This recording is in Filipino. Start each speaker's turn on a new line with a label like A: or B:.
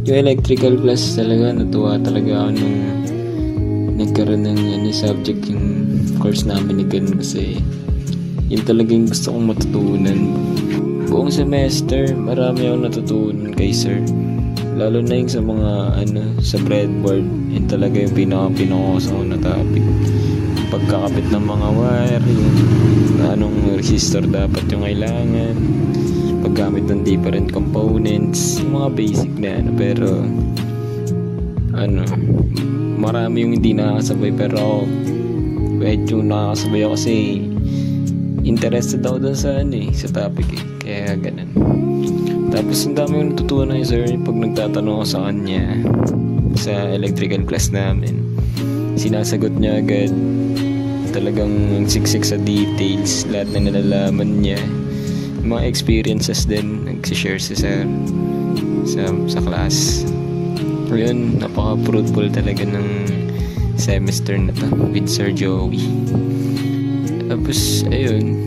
A: Yung electrical class talaga, natuwa talaga ako nung nagkaroon ng subject yung course namin ni Gan, kasi yun talagang gusto kong matutunan. Buong semester, marami akong natutunan kay sir. Lalo na yung sa mga sa breadboard, yun talaga yung pinaka-pinaka na topic. Pagkakapit ng mga wire, yung anong resistor dapat yung kailangan, paggamit ng different components, yung mga basic na pero marami yung hindi nakakasabay, pero ako medyo nakakasabay ako kasi interested ako dun sa sa topic kaya ganun. Tapos ang dami yung natutunan ni sir pag nagtatanong ako sa kanya sa electrical class namin. Sinasagot niya agad, talagang siksik sa details, lahat na nalalaman niya, mga experiences din nagsishare si sir sa class. Yun, napaka-fruitful talaga ng semester na to with Sir Joey. Tapos ayun,